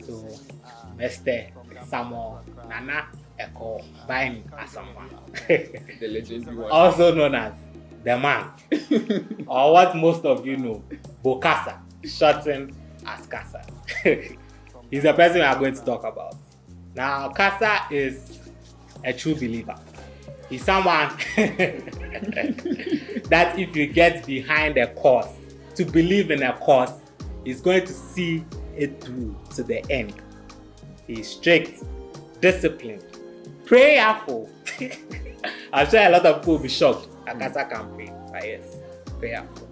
So, Mr. Samuel Nana Eko Baini Asamoah, The legendary one. also known as the man, or what most of you know, Kasa, shortened as Kasa. He's the person we are going to talk about. Now, Kasa is a true believer. He's someone that if you get behind a cause, to believe in a cause, he's going to see it through to the end. He's strict, disciplined, prayerful. I'm sure a lot of people will be shocked that Kasa can pray, but yes, prayerful.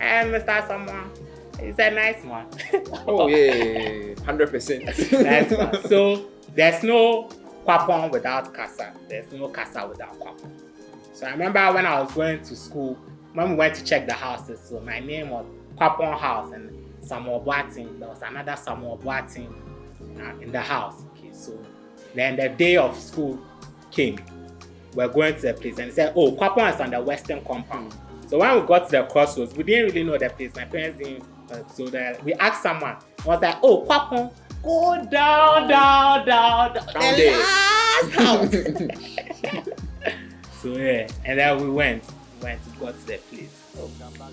And Mr. Asamoah, he's a nice man. Oh yeah, 100%. Nice man. So there's no Kwapong without Kasa. There's no Kasa without Kwapong. So I remember when I was going to school, when we went to check the houses, so my name was Kwapong House and Samuel Boating. There was another Samuel Boating in the house. Okay, so then the day of school came. We're going to the place and they said, oh, Kwapong is on the western compound. So when we got to the crossroads, we didn't really know the place. My parents didn't. So we asked someone. I was like, oh, Kwapong, go down the last house. So yeah, and then we went to go to the place. So,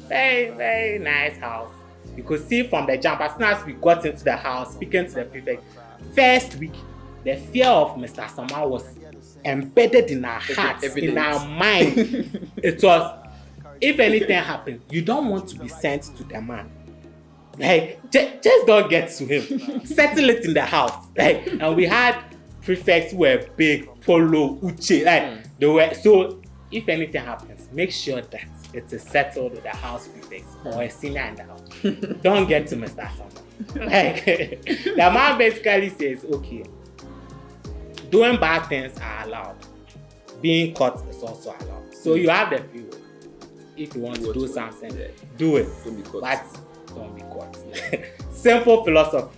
very, very nice house. You could see from the jump, as soon as we got into the house, speaking to the prefect, first week, the fear of Mr. Asamoah was embedded in our hearts, in our mind. It was, if anything happens, you don't want to be sent to the man. Like, just don't get to him. Settle it in the house. Like, and we had prefects who were big, Polo, Uche. Like, they were, so if anything happens, make sure that it is settled with the house prefects or a senior in the house. Don't get to Mr. Asamoah. Like, the man basically says, okay, doing bad things are allowed. Being caught is also allowed. So you have the free will. If you want to do something, do it. But don't be caught. Simple philosophy.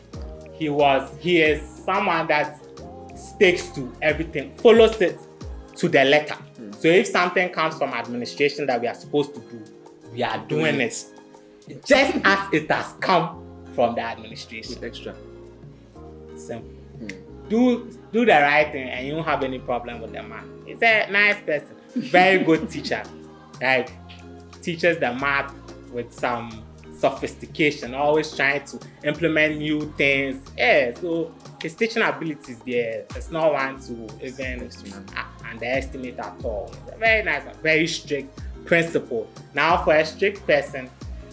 He is someone that sticks to everything, follows it to the letter. So if something comes from administration that we are supposed to do, we are doing it just as it has come from the administration. With extra. Simple. Do the right thing and you won't have any problem with the man. He's a nice person, very good teacher. Like, teaches the math with some sophistication, always trying to implement new things. Yeah, so his teaching abilities there, it's not one to even underestimate at all. He's a very nice one, very strict, principled. Now, for a strict person,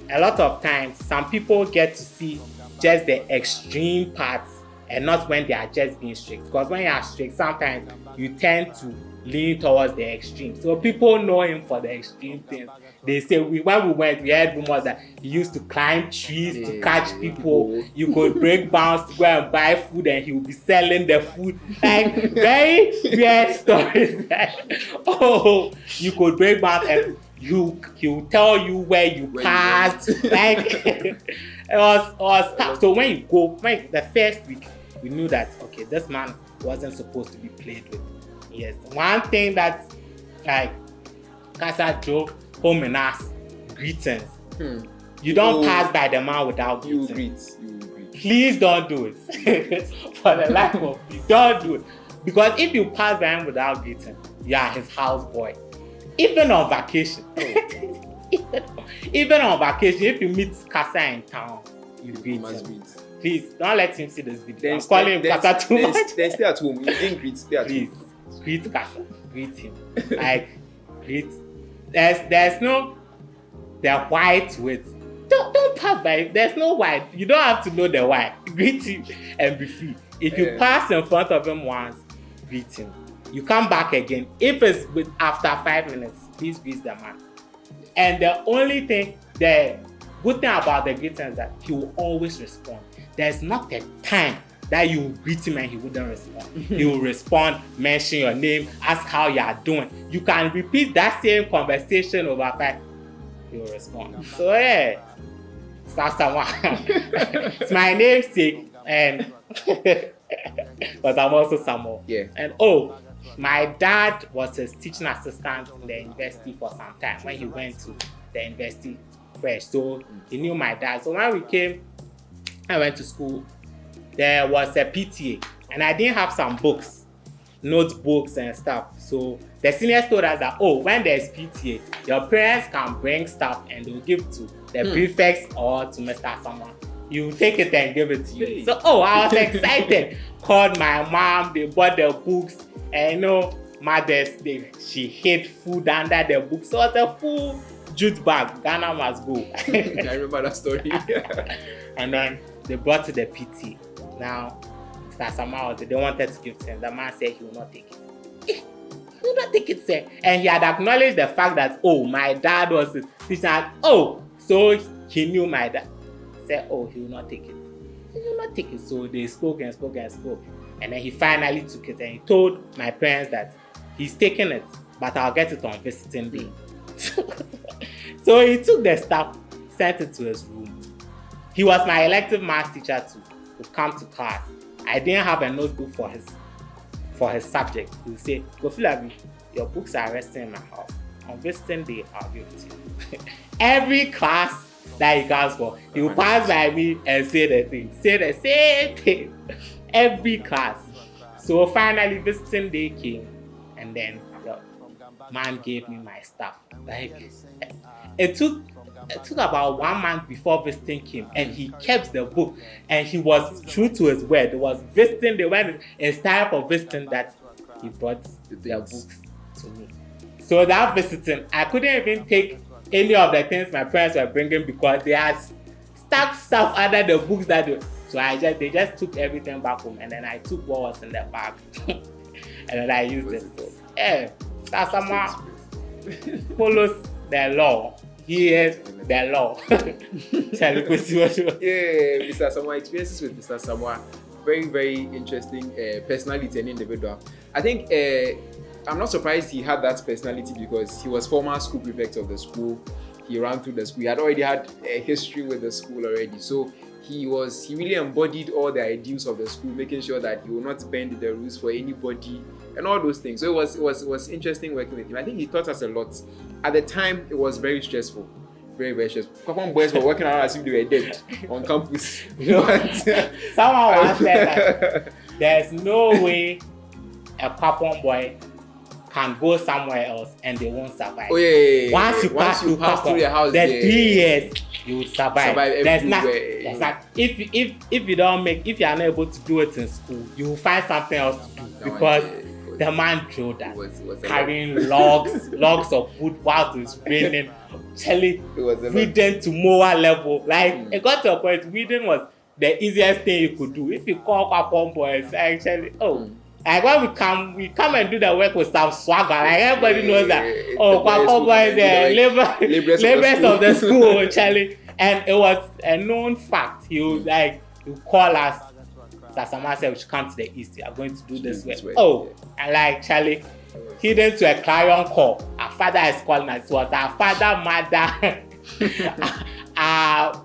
a lot of times, some people get to see just the extreme parts and not when they are just being strict. Because when you are strict, sometimes you tend to lean towards the extreme. So people know him for the extreme things. They say when we went, we heard rumors that he used to climb trees to catch people. You could break bounds to go and buy food and he would be selling the food. Like, very weird stories. Oh, you could break bounds and he will tell you where you passed. Like, it was tough. So when you go, the first week, we knew that, okay, this man wasn't supposed to be played with. Yes, one thing that, like, Kasa drove home in us, greetings. You don't pass by the man without greeting. You greet. Please don't do it. For the life of you, don't do it. Because if you pass by him without greeting, you are his houseboy. Even on vacation. Even on vacation, if you meet Kasa in town, you greet him. Please, don't let him see this video. I'm calling him Kasa too much. Then stay at home. You didn't greet, stay at home. Greet Kasa. Greet him. Like, greet. There's no the white with. Don't pass by him. There's no white. You don't have to know the white. Greet him and be free. If you pass in front of him once, greet him. You come back again. If it's after 5 minutes, please greet the man. And the only thing, the good thing about the greeting is that he will always respond. There's not a time that you will greet him and he wouldn't respond. He will respond, mention your name, ask how you are doing. You can repeat that same conversation over 5. He will respond. So yeah, Asamoah. It's my namesake, and but I'm also Samuel. Yeah. And my dad was his teaching assistant in the university for some time when he went to the university fresh. So he knew my dad. So when we came, I went to school. there was a PTA, and I didn't have some books, notebooks and stuff. So the seniors told us that, oh, when there's PTA, your parents can bring stuff and they'll give to the prefects or to Mr. Asamoah. You take it and give it to you. So, I was excited. Called my mom, they bought the books, and mothers, she hid food under the books. So it was a full jute bag. Ghana must go. I remember that story. And then they brought to the PT. Now, Mr. Asamoah, they wanted to give to him. The man said he will not take it. He will not take it, sir. And he had acknowledged the fact that, my dad was a teacher. So he knew my dad. Said, he will not take it. He will not take it. So they spoke and spoke and spoke. And then he finally took it and he told my parents that he's taking it, but I'll get it on visiting day. So he took the stuff, sent it to his room. He was my elective math teacher too. He would come to class. I didn't have a notebook for his subject. He would say, "Go fill your books are resting in my house. On visiting day, I'll give it to you." Every class that he comes for, he will pass by me and say the same thing. Every class. So finally, visiting day came, and then the man gave me my stuff. Like, it took about 1 month before visiting came, and he kept the book, and he was true to his word. It was visiting. They went. It's time for visiting that he brought the books to me. So that visiting, I couldn't even take any of the things my parents were bringing because they had stuck stuff under the books so they just took everything back home, and then I took what was in the bag and then I used it. Yeah, Asamoah follows the law. He is the law. Shall we proceed? Yeah, Mr. Asamoah, experiences with Mr. Asamoah, very, very interesting personality and individual. I think I'm not surprised he had that personality because he was former school prefect of the school. He ran through the school. He had already had a history with the school already. So he really embodied all the ideals of the school, making sure that he will not bend the rules for anybody and all those things. So it was interesting working with him. I think he taught us a lot. At the time, it was very stressful. Very, very stressful. Kwapong boys were working around as if they were dead on campus. Someone once said that there's no way a Kwapong boy can go somewhere else and they won't survive. Once you pass through the house, the 3 years you will survive. There's not. If you don't if you are not able to do it in school, you will find something else to do because the man drilled us carrying logs of wood while it's raining. Reading to lower level. Like it got to a point reading was the easiest thing you could do. If you call Kwapong boys, actually, like when we come and do the work with some swagger. Like everybody knows that. Kwapong boys, laborers of the school, Charlie. And it was a known fact. He would call us. Asamoah said we should come to the east. We are going to do this way. And like Charlie, hidden to a clarion call. Our father is calling us. It was our father, mother,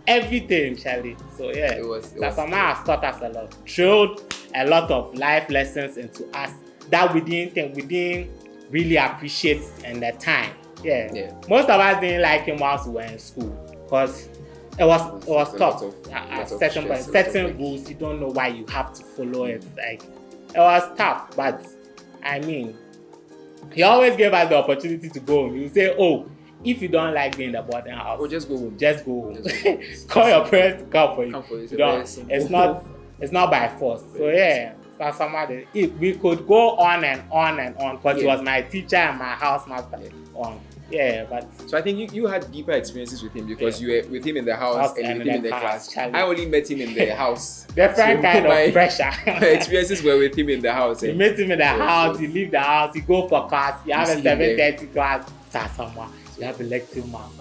everything, Charlie. So yeah, Asamoah has taught us a lot. Drilled a lot of life lessons into us that we didn't really appreciate in the time. Yeah. Most of us didn't like him whilst we were in school because it was tough. At certain rules, you don't know why you have to follow it. Like it was tough, but I mean, he always gave us the opportunity to go home. You say, if you don't like being in the boarding house, just go home. Just go home. Call your parents to come for you. It's not by force. So yeah, we could go on and on and on because he was my teacher and my housemaster. But so I think you had deeper experiences with him because you were with him in the house and with him in the class. Charlie. I only met him in the house. Different kind of pressure. My experiences were with him in the house. You met him in the house, you leave the house, you go for class, you have a 7:30 class, Asamoah, you have elective math.